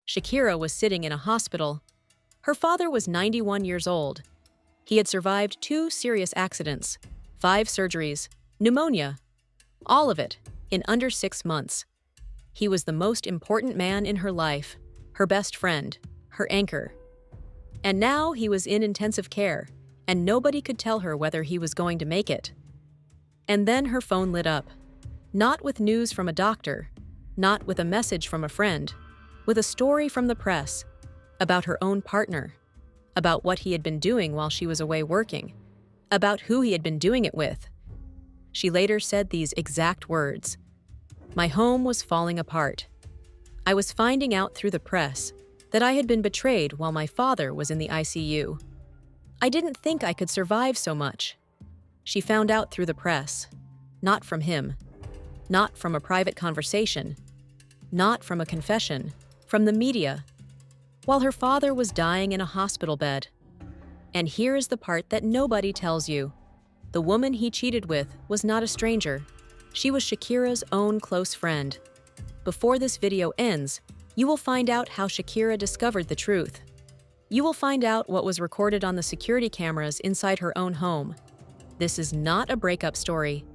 Shakira was sitting in a hospital. Her father was 91 years old. He had survived 2 serious accidents, 5 surgeries, pneumonia, all of it in under 6 months. He was the most important man in her life, her best friend, her anchor. And now he was in intensive care, and nobody could tell her whether he was going to make it. And then her phone lit up. Not with news from a doctor, not with a message from a friend, with a story from the press about her own partner, about what he had been doing while she was away working, about who he had been doing it with. She later said these exact words: "My home was falling apart. I was finding out through the press that I had been betrayed while my father was in the ICU. I didn't think I could survive so much." She found out through the press, not from him, not from a private conversation, not from a confession, from the media, while her father was dying in a hospital bed. And here is the part that nobody tells you. The woman he cheated with was not a stranger. She was Shakira's own close friend. Before this video ends, you will find out how Shakira discovered the truth. You will find out what was recorded on the security cameras inside her own home. This is not a breakup story.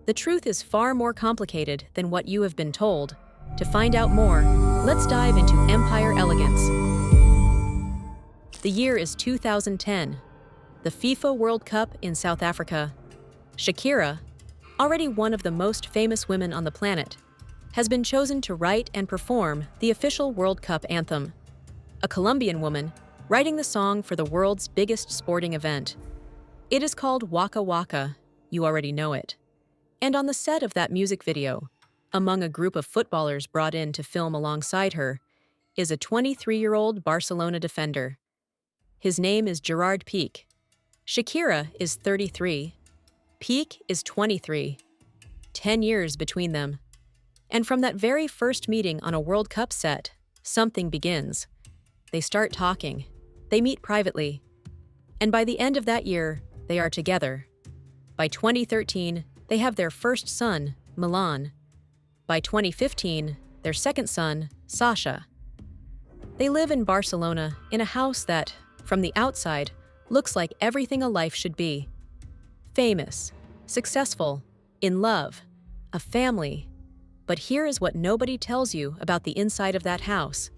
The truth is far more complicated than what you have been told. To find out more, let's dive into Empire Elegance. The year is 2010, the FIFA World Cup in South Africa. Shakira, already one of the most famous women on the planet, has been chosen to write and perform the official World Cup anthem. A Colombian woman writing the song for the world's biggest sporting event. It is called Waka Waka, you already know it. And on the set of that music video, among a group of footballers brought in to film alongside her, is a 23-year-old Barcelona defender. His name is Pique. Shakira is 33. Pique is 23. 10 years between them. And from that very first meeting on a World Cup set, something begins. They start talking. They meet privately. And by the end of that year, they are together. By 2013, they have their first son, Milan. By 2015, their second son, Sasha. They live in Barcelona in a house that, from the outside, looks like everything a life should be. Famous, successful, in love, a family. But here is what nobody tells you about the inside of that house.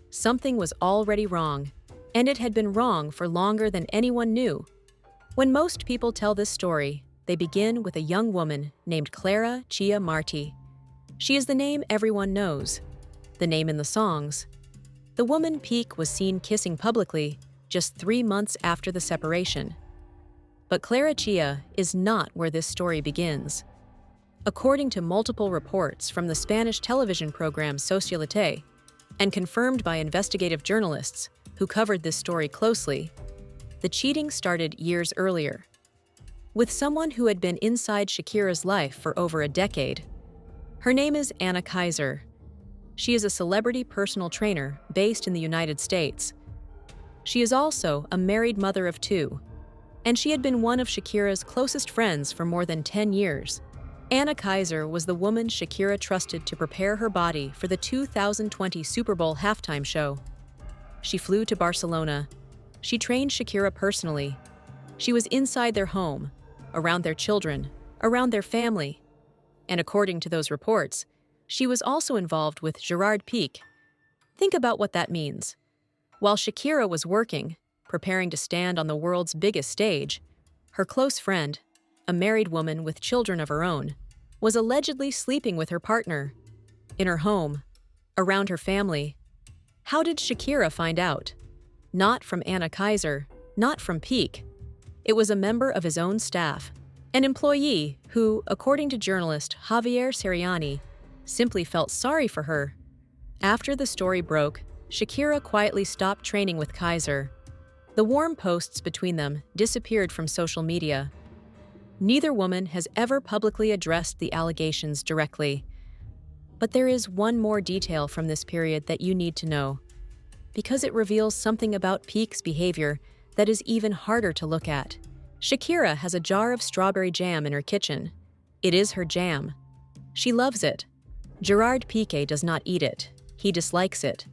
Something was already wrong, and it had been wrong for longer than anyone knew. When most people tell this story, they begin with a young woman named Clara Chia Marti. She is the name everyone knows, the name in the songs. The woman Pique was seen kissing publicly just 3 months after the separation. But Clara Chia is not where this story begins. According to multiple reports from the Spanish television program Société, and confirmed by investigative journalists who covered this story closely, the cheating started years earlier, with someone who had been inside Shakira's life for over a decade. Her name is Anna Kaiser. She is a celebrity personal trainer based in the United States. She is also a married mother of 2, and she had been one of Shakira's closest friends for more than 10 years. Anna Kaiser was the woman Shakira trusted to prepare her body for the 2020 Super Bowl halftime show. She flew to Barcelona. She trained Shakira personally. She was inside their home, around their children, around their family. And according to those reports, she was also involved with Pique. Think about what that means. While Shakira was working, preparing to stand on the world's biggest stage, her close friend, a married woman with children of her own, was allegedly sleeping with her partner, in her home, around her family. How did Shakira find out? Not from Anna Kaiser, not from Pique. It was a member of his own staff, an employee who, according to journalist Javier Seriani, simply felt sorry for her. After the story broke, Shakira quietly stopped training with Kaiser. The warm posts between them disappeared from social media. Neither woman has ever publicly addressed the allegations directly. But there is one more detail from this period that you need to know, because it reveals something about Pique's behavior that is even harder to look at. Shakira has a jar of strawberry jam in her kitchen. It is her jam. She loves it. Pique does not eat it. He dislikes it.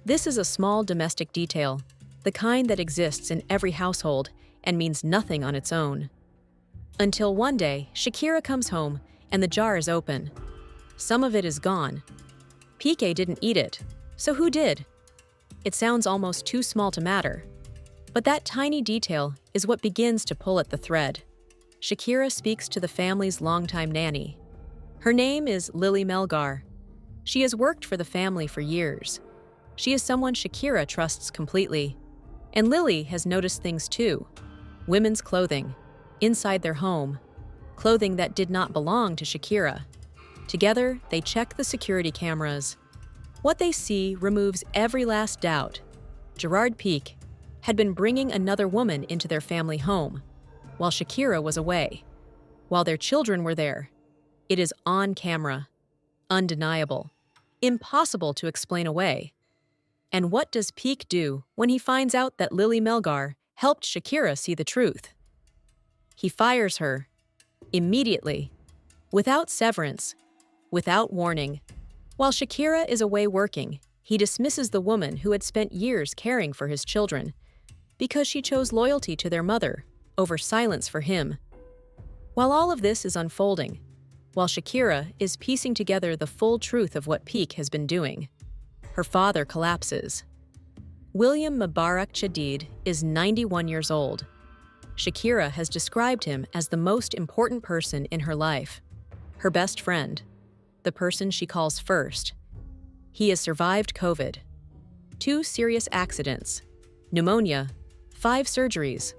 This is a small domestic detail, the kind that exists in every household and means nothing on its own. Until one day, Shakira comes home and the jar is open. Some of it is gone. Pique didn't eat it, so who did? It sounds almost too small to matter. But that tiny detail is what begins to pull at the thread. Shakira speaks to the family's longtime nanny. Her name is Lily Melgar. She has worked for the family for years. She is someone Shakira trusts completely. And Lily has noticed things too. Women's clothing, inside their home, clothing that did not belong to Shakira. Together, they check the security cameras. What they see removes every last doubt. Gerard Pique had been bringing another woman into their family home, while Shakira was away. While their children were there. It is on camera. Undeniable. Impossible to explain away. And what does Pique do when he finds out that Lily Melgar helped Shakira see the truth? He fires her. Immediately. Without severance. Without warning. While Shakira is away working, he dismisses the woman who had spent years caring for his children, because she chose loyalty to their mother over silence for him. While all of this is unfolding, while Shakira is piecing together the full truth of what Pique has been doing, her father collapses. William Mubarak Chadid is 91 years old. Shakira has described him as the most important person in her life, her best friend, the person she calls first. He has survived COVID, 2 serious accidents, pneumonia, 5 surgeries,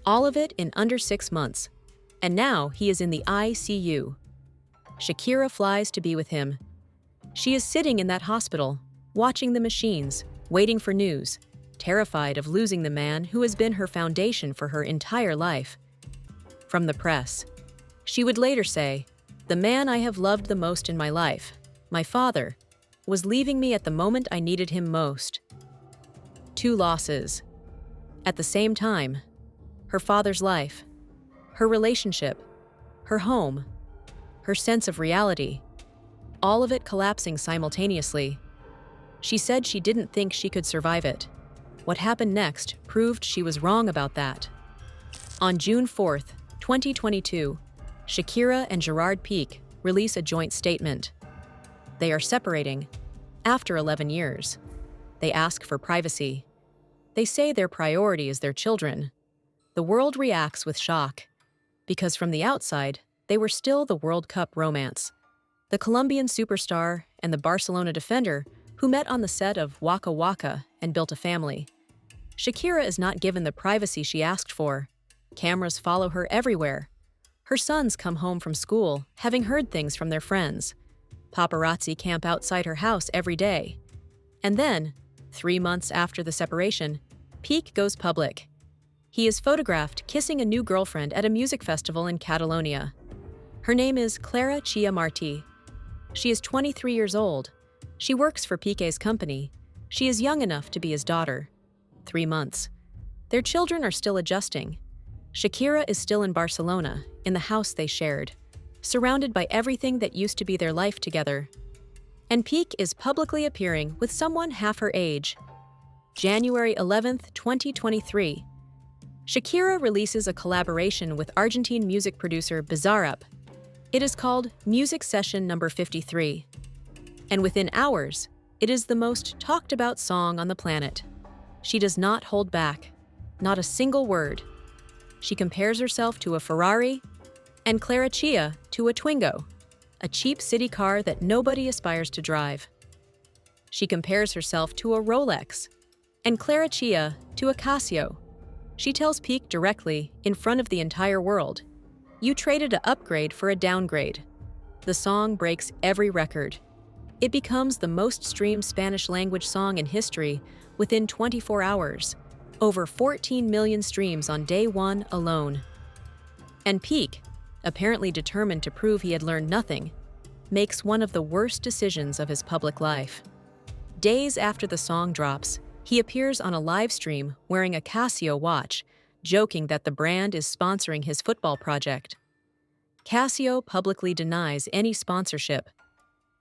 all of it in under 6 months, and now he is in the ICU. Shakira flies to be with him. She is sitting in that hospital, watching the machines, waiting for news, terrified of losing the man who has been her foundation for her entire life. From the press, she would later say, "The man I have loved the most in my life, my father, was leaving me at the moment I needed him most." 2 losses. At the same time, her father's life, her relationship, her home, her sense of reality, all of it collapsing simultaneously. She said she didn't think she could survive it. What happened next proved she was wrong about that. On June 4th, 2022, Shakira and Gerard Pique release a joint statement. They are separating after 11 years. They ask for privacy. They say their priority is their children. The world reacts with shock, because from the outside, they were still the World Cup romance. The Colombian superstar and the Barcelona defender who met on the set of Waka Waka and built a family. Shakira is not given the privacy she asked for. Cameras follow her everywhere. Her sons come home from school, having heard things from their friends. Paparazzi camp outside her house every day. And then, 3 months after the separation, Pique goes public. He is photographed kissing a new girlfriend at a music festival in Catalonia. Her name is Clara Chia Martí. She is 23 years old. She works for Pique's company. She is young enough to be his daughter. 3 months. Their children are still adjusting. Shakira is still in Barcelona, in the house they shared, surrounded by everything that used to be their life together. And Pique is publicly appearing with someone half her age. January 11th, 2023. Shakira releases a collaboration with Argentine music producer Bizarrap. It is called Music Session Number 53. And within hours, it is the most talked about song on the planet. She does not hold back, not a single word. She compares herself to a Ferrari and Clara Chia to a Twingo, a cheap city car that nobody aspires to drive. She compares herself to a Rolex and Clara Chia to a Casio. She tells Pique directly, in front of the entire world, "You traded an upgrade for a downgrade." The song breaks every record. It becomes the most streamed Spanish-language song in history within 24 hours, over 14 million streams on day 1 alone. And Pique, apparently determined to prove he had learned nothing, makes one of the worst decisions of his public life. Days after the song drops, he appears on a live stream wearing a Casio watch, joking that the brand is sponsoring his football project. Casio publicly denies any sponsorship.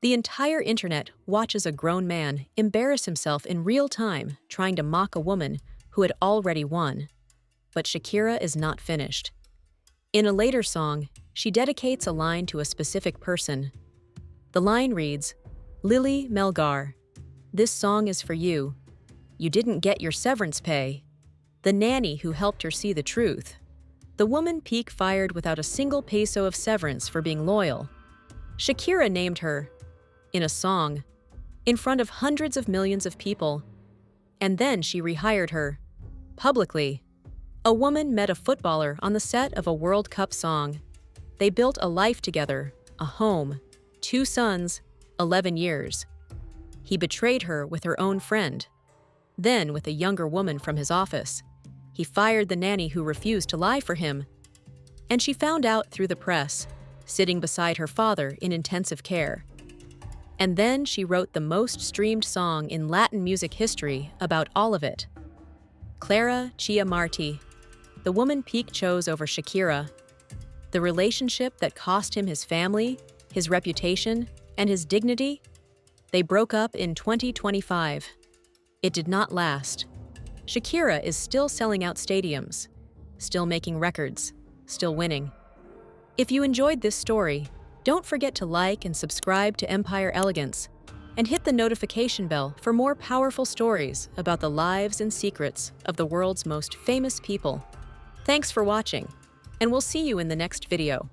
The entire internet watches a grown man embarrass himself in real time trying to mock a woman who had already won. But Shakira is not finished. In a later song, she dedicates a line to a specific person. The line reads, "Lily Melgar, this song is for you. You didn't get your severance pay. The nanny who helped her see the truth. The woman Pique fired without a single peso of severance for being loyal. Shakira named her, in a song, in front of hundreds of millions of people. And then she rehired her, publicly. A woman met a footballer on the set of a World Cup song. They built a life together, a home, 2 sons, 11 years. He betrayed her with her own friend. Then with a younger woman from his office. He fired the nanny who refused to lie for him. And she found out through the press, sitting beside her father in intensive care. And then she wrote the most streamed song in Latin music history about all of it. Clara Chia Marti, the woman Pique chose over Shakira, the relationship that cost him his family, his reputation, and his dignity, they broke up in 2025. It did not last. Shakira is still selling out stadiums, still making records, still winning. If you enjoyed this story, don't forget to like and subscribe to Empire Elegance, and hit the notification bell for more powerful stories about the lives and secrets of the world's most famous people. Thanks for watching, and we'll see you in the next video.